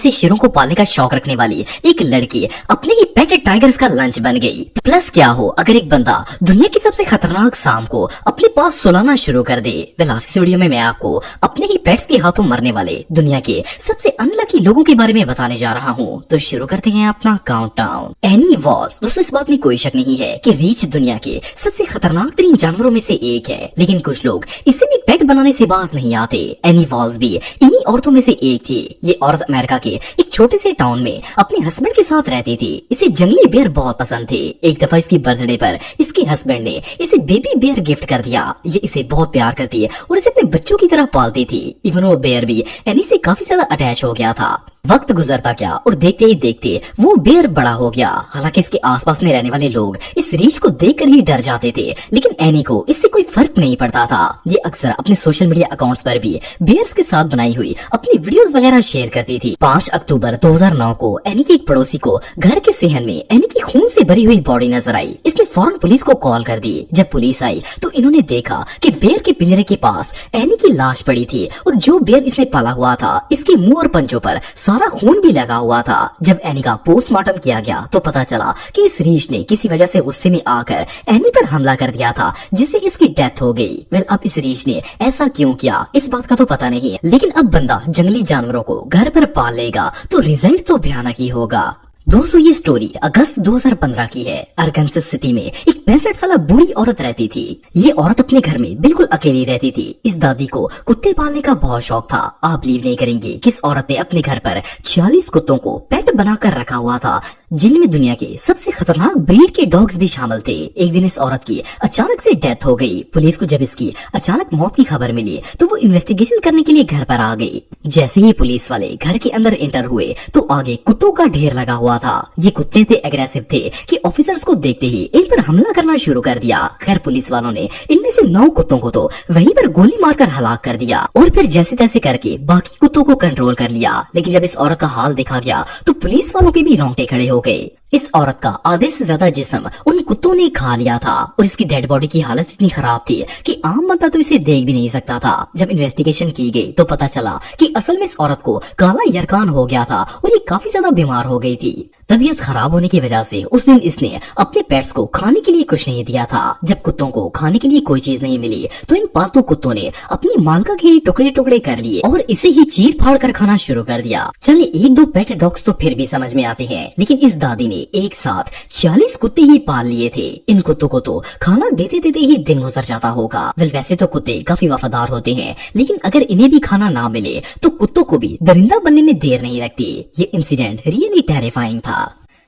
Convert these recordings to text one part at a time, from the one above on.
ऐसे शेरों को पालने का शौक रखने वाली एक लड़की अपने ही पेट टाइगर्स का लंच बन गई। प्लस क्या हो अगर एक बंदा दुनिया की सबसे खतरनाक सांप को अपने पास सुलाना शुरू कर दे। आज की वीडियो में मैं आपको अपने ही पेट्स के हाथों मरने वाले दुनिया के सबसे अनलकी लोगों के बारे में बताने जा रहा हूँ। तो शुरू करते हैं अपना काउंटडाउन। एनी वॉल्स, दोस्तों इस बात में कोई शक नहीं है कि रीछ दुनिया के सबसे खतरनाक तरीन जानवरों में से एक है, लेकिन कुछ लोग इसे भी पेट बनाने से बाज नहीं आते। एनी वॉल्स भी इन्हीं औरतों में से एक थी। ये औरत अमेरिका के एक छोटे से टाउन में अपने हस्बैंड के साथ रहती थी। इसे जंगली बेर बहुत पसंद थे। एक दफा इसकी बर्थडे पर इसके हस्बैंड ने इसे बेबी बेर गिफ्ट कर दिया। ये इसे बहुत प्यार करती है और इसे अपने बच्चों की तरह पालती थी। इवन वो बेर भी एनी से काफी ज्यादा अटैच हो गया था। वक्त गुजरता गया और देखते ही देखते वो बेर बड़ा हो गया। हालांकि इसके आसपास में रहने वाले लोग इस रीछ को देखकर ही डर जाते थे, लेकिन एनी को इससे कोई फर्क नहीं पड़ता था। ये अक्सर अपने सोशल मीडिया अकाउंट्स पर भी बेयर्स के साथ बनाई हुई अपनी वीडियोस वगैरह शेयर करती थी। 5 अक्टूबर 2009 को एनी के एक पड़ोसी को घर के सेहन में एनी की खून से भरी हुई बॉडी नजर आई। इसने फौरन पुलिस को कॉल कर दी। जब पुलिस आई तो इन्होंने देखा कि बेर के पिंजरे के पास एनी की लाश पड़ी थी और जो बेर इसने पाला हुआ था इसके मुंह और पंजों पर सारा खून भी लगा हुआ था। जब एनी का पोस्टमार्टम किया गया तो पता चला कि इस रीछ ने किसी वजह से गुस्से में आकर एनी पर हमला कर दिया था, जिससे इसकी डेथ हो गई। अब इस रीछ ने ऐसा क्यों किया इस बात का तो पता नहीं, लेकिन अब बंदा जंगली जानवरों को घर पर पाल लेगा तो रिजल्ट तो भयानक ही होगा। दोस्तों ये स्टोरी अगस्त 2015 की है। अरकानसास सिटी में एक 65 साल बूढ़ी औरत रहती थी। ये औरत अपने घर में बिल्कुल अकेली रहती थी। इस दादी को कुत्ते पालने का बहुत शौक था। आप बिलीव नहीं करेंगे कि इस औरत ने अपने घर पर 46 कुत्तों को पेट बनाकर रखा हुआ था, जिनमें दुनिया के सबसे खतरनाक ब्रीड के डॉग्स भी शामिल थे। एक दिन इस औरत की अचानक से डेथ हो गई। पुलिस को जब इसकी अचानक मौत की खबर मिली तो वो इन्वेस्टिगेशन करने के लिए घर पर आ गई। जैसे ही पुलिस वाले घर के अंदर एंटर हुए तो आगे कुत्तों का ढेर लगा हुआ था। ये कुत्ते थे एग्रेसिव थे कि ऑफिसर्स को देखते ही इन पर हमला करना शुरू कर दिया। खैर पुलिस वालों ने इनमें से 9 कुत्तों को तो वहीं पर गोली मारकर हलाक कर दिया और फिर जैसे तैसे करके बाकी कुत्तों को कंट्रोल कर लिया। लेकिन जब इस औरत का हाल देखा गया तो पुलिस वालों के भी रोंगटे खड़े हो गए। इस औरत का आधे से ज्यादा जिस्म उन कुत्तों ने खा लिया था और इसकी डेड बॉडी की हालत इतनी खराब थी कि आम बंदा तो इसे देख भी नहीं सकता था। जब इन्वेस्टिगेशन की गई तो पता चला कि असल में इस औरत को काला यरकान हो गया था और ये काफी ज्यादा बीमार हो गई थी। तबीयत खराब होने की वजह से उस दिन इसने अपने पेट्स को खाने के लिए कुछ नहीं दिया था। जब कुत्तों को खाने के लिए कोई चीज नहीं मिली तो इन पालतू कुत्तों ने अपनी मालका के टुकड़े टुकड़े कर लिए और इसे ही चीर फाड़ कर खाना शुरू कर दिया। चलिए 1-2 पेट डॉग्स तो फिर भी समझ में आते हैं, लेकिन इस दादी ने एक साथ 40 कुत्ते ही पाल लिए थे। इन कुत्तों को तो खाना देते देते ही दिन गुजर जाता होगा। वैसे तो कुत्ते काफी वफादार होते हैं, लेकिन अगर इन्हें भी खाना ना मिले तो कुत्तों को भी दरिंदा बनने में देर नहीं लगती। ये इंसिडेंट रियली टेरिफाइंग था।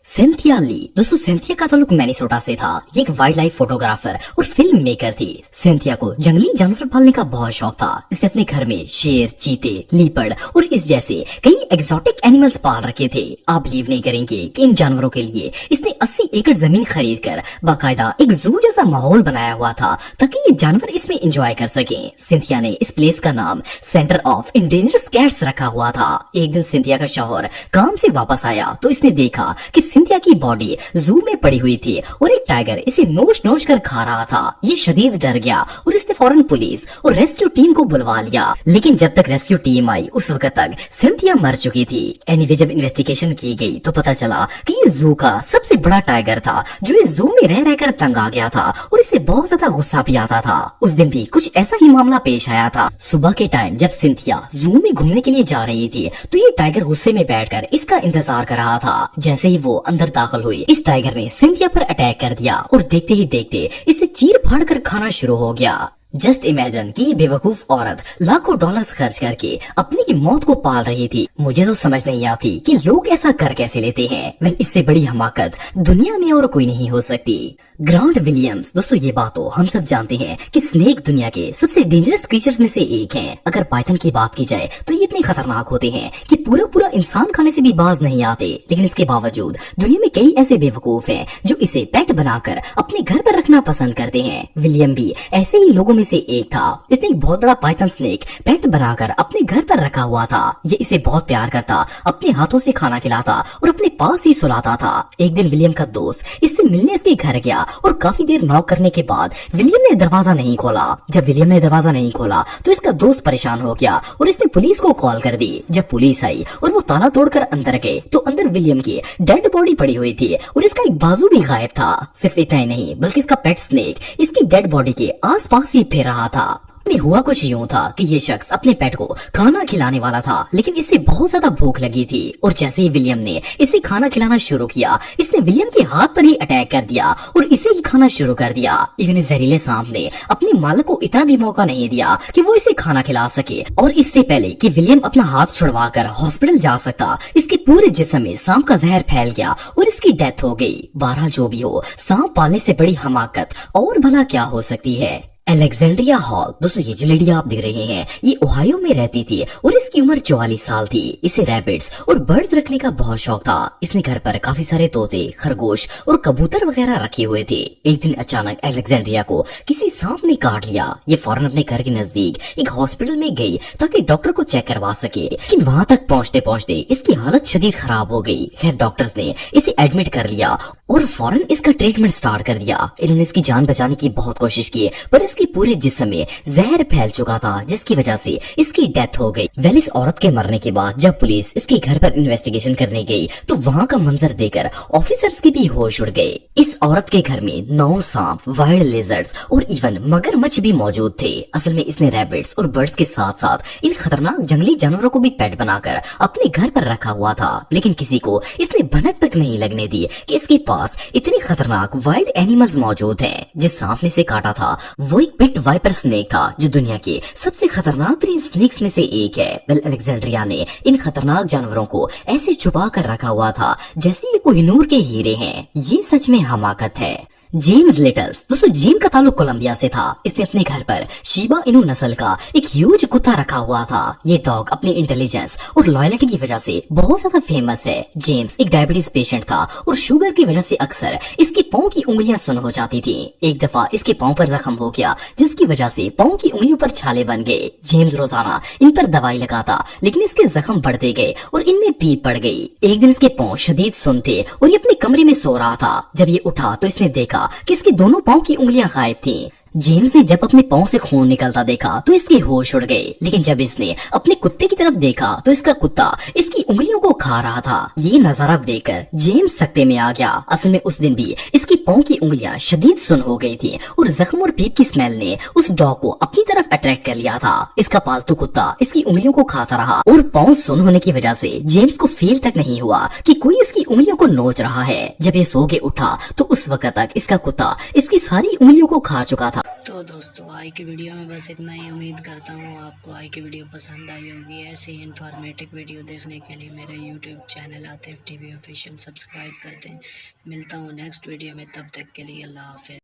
सिंथिया ली, दोस्तों सिंथिया का ताल्लुक मैनिसोटा से था। ये एक वाइल्ड लाइफ फोटोग्राफर और फिल्म मेकर थी। सिंथिया को जंगली जानवर पालने का बहुत शौक था। इसने अपने घर में शेर, चीते, लीपर्ड और इस जैसे कई एक्सोटिक एनिमल्स पाल रखे थे। आप बिलीव नहीं करेंगे कि इन जानवरों के लिए इसने 80 एकड़ जमीन खरीद कर बाकायदा एक जू जैसा माहौल बनाया हुआ था ताकि ये जानवर इसमें एंजॉय कर सके। सिंथिया ने इस प्लेस का नाम सेंटर ऑफ इंडेंजर्ड कैट्स रखा हुआ था। एक दिन सिंथिया का शौहर काम से वापस आया तो इसने देखा कि सिंथिया की बॉडी जू में पड़ी हुई थी और एक टाइगर इसे नोच नोच कर खा रहा था। ये शदीद डर गया और इसने फौरन पुलिस और रेस्क्यू टीम को बुलवा लिया। लेकिन जब तक रेस्क्यू टीम आई उस वक्त तक सिंथिया मर चुकी थी। एनीवे जब इन्वेस्टिगेशन की गई तो पता चला कि ये जू का सबसे बड़ा टाइगर था जो इस जू में रह रहकर तंग आ गया था और इसे बहुत ज्यादा गुस्सा भी आता था। उस दिन भी कुछ ऐसा ही मामला पेश आया था। सुबह के टाइम जब सिंथिया जू में घूमने के लिए जा रही थी तो ये टाइगर गुस्से में बैठकर इसका इंतजार कर रहा था। जैसे ही वो अंदर दाखिल हुई इस टाइगर ने सिंथिया पर अटैक कर दिया और देखते ही देखते इसे चीर फाड़ कर खाना शुरू हो गया। जस्ट इमेजिन कि ये बेवकूफ औरत लाखों डॉलर्स खर्च करके अपनी ही मौत को पाल रही थी। मुझे तो समझ नहीं आती कि लोग ऐसा कर कैसे लेते हैं। इससे बड़ी हमाकत दुनिया में और कोई नहीं हो सकती। ग्रांट विलियम्स, दोस्तों ये बात तो हम सब जानते हैं कि स्नेक दुनिया के सबसे डेंजरस क्रीचर्स में से एक हैं। अगर पाइथन की बात की जाए तो ये इतने खतरनाक होते हैं कि पूरा पूरा इंसान खाने से भी बाज नहीं आते, लेकिन इसके बावजूद दुनिया में कई ऐसे बेवकूफ हैं जो इसे पेट बनाकर अपने घर पर रखना पसंद करते हैं। विलियम भी ऐसे ही लोगों में से एक था। इसने एक बहुत बड़ा पाइथन स्नेक पेट बनाकर अपने घर पर रखा हुआ था। ये इसे बहुत प्यार करता, अपने हाथों से खाना खिलाता और अपने पास ही सुलाता था। एक दिन विलियम का दोस्त इससे मिलने इसके घर गया और काफी देर नॉक करने के बाद विलियम ने दरवाजा नहीं खोला। जब विलियम ने दरवाजा नहीं खोला तो इसका दोस्त परेशान हो गया और इसने पुलिस को कॉल कर दी। जब पुलिस आई और वो ताला तोड़कर अंदर गए तो अंदर विलियम की डेड बॉडी पड़ी हुई थी और इसका एक बाजू भी गायब था। सिर्फ इतना ही नहीं बल्कि इसका पेट स्नेक इसकी डेड बॉडी के आसपास ही फिर रहा था। में हुआ कुछ यूं था कि ये शख्स अपने पेट को खाना खिलाने वाला था, लेकिन इससे बहुत ज्यादा भूख लगी थी और जैसे ही विलियम ने इसे खाना खिलाना शुरू किया, इसने विलियम के हाथ पर ही अटैक कर दिया और इसे ही खाना शुरू कर दिया। इवन इस जहरीले सांप ने अपने मालिक को इतना भी मौका नहीं दिया कि वो इसे खाना खिला सके और इससे पहले कि विलियम अपना हाथ छुड़वा कर हॉस्पिटल जा सकता, इसके पूरे जिस्म में सांप का जहर फैल गया और इसकी डेथ हो गई। बहरहाल जो भी हो, सांप पालने से बड़ी हमाकत और भला क्या हो सकती है। अलेक्जेंड्रिया हॉल, दोस्तों ये जो लेडी आप देख रहे हैं ये ओहायो में रहती थी और इसकी उम्र 44 साल थी। इसे रैबिट्स और बर्ड्स रखने का बहुत शौक था। इसने घर पर काफी सारे तोते, खरगोश और कबूतर वगैरह रखे हुए थे। एक दिन अचानक अलेक्जेंड्रिया को किसी सांप ने काट लिया। ये फौरन अपने घर के नजदीक एक हॉस्पिटल में गई ताकि डॉक्टर को चेक करवा सके, लेकिन वहाँ तक पहुँचते पहुँचते इसकी हालत शदीद खराब हो गई। खैर डॉक्टर्स ने इसे एडमिट कर लिया और फौरन इसका ट्रीटमेंट स्टार्ट कर दिया। इन्होंने इसकी जान बचाने की बहुत कोशिश की पर इसके पूरे जिस्म में जहर फैल चुका था, जिसकी वजह से इसकी डेथ हो गई। वेल इस औरत के मरने के बाद जब पुलिस इसके घर पर इन्वेस्टिगेशन करने गई तो वहाँ का मंजर देखकर ऑफिसर्स के भी होश उड़ गए। इस औरत के घर में 9 सांप, वाइल्ड लेजर्ड्स और इवन मगरमच्छ भी मौजूद थे। असल में इसने रैबिट्स और बर्ड्स के साथ साथ इन खतरनाक जंगली जानवरों को भी पेट बनाकर अपने घर पर रखा हुआ था, लेकिन किसी को इसने भनक तक नहीं लगने दी कि इसके पास इतने खतरनाक वाइल्ड एनिमल्स मौजूद हैं। जिस सांप ने इसे काटा था वो एक पेट वाइपर स्नेक था जो दुनिया के सबसे खतरनाक तरीन स्नेक्स में से एक है। वेल अलेक्जेंड्रिया ने इन खतरनाक जानवरों को ऐसे छुपा कर रखा हुआ था जैसे ये कोहिनूर के हीरे हैं। ये सच में हमाकत है। जेम्स लिटल्स, दोस्तों जेम का ताल्लुक कोलंबिया से था। इसने अपने घर पर शिबा इनू नस्ल का एक ह्यूज कुत्ता रखा हुआ था। ये डॉग अपनी इंटेलिजेंस और लॉयल्टी की वजह से बहुत ज्यादा फेमस है। जेम्स एक डायबिटीज पेशेंट था और शुगर की वजह से अक्सर इसके पाँव की उंगलियां सुन्न हो जाती थी। एक दफा इसके पाँव पर जख्म हो गया जिसकी वजह से पाँव की उंगलियों पर छाले बन गए। जेम्स रोजाना इन पर दवाई लगाता लेकिन इसके जख्म बढ़ते गए और इनमें पीप पड़ गई। एक दिन इसके पाँव शदीद सुन्न थे और ये अपने कमरे में सो रहा था। जब ये उठा तो इसने देखा कि इसके दोनों पाँव की उंगलियां गायब थीं। जेम्स ने जब अपने पाँव से खून निकलता देखा तो इसके होश उड़ गए, लेकिन जब इसने अपने कुत्ते की तरफ देखा तो इसका कुत्ता इसकी उंगलियों को खा रहा था। ये नजारा देखकर जेम्स सकते में आ गया। असल में उस दिन भी इसकी पाँव की उंगलियां शदीद सुन्न हो गई थी और जख्म और पीप की स्मेल ने उस डॉग को अपनी तरफ अट्रैक्ट कर लिया था। इसका पालतू कुत्ता इसकी उंगलियों को खाता रहा और पाँव सुन्न होने की वजह से जेम्स को फील तक नहीं हुआ कि कोई इसकी उंगलियों को नोच रहा है। जब ये सो के उठा तो उस वक्त तक इसका कुत्ता इसकी सारी उंगलियों को खा चुका था। तो दोस्तों आज की वीडियो में बस इतना ही। उम्मीद करता हूँ आपको आज की वीडियो पसंद आई होगी। ऐसे ही इन्फॉर्मेटिव वीडियो देखने के लिए मेरे YouTube channel Atif TV official subscribe करते हैं। मिलता हूँ नेक्स्ट वीडियो में, तब तक के लिए अल्लाह हाफ़िज़।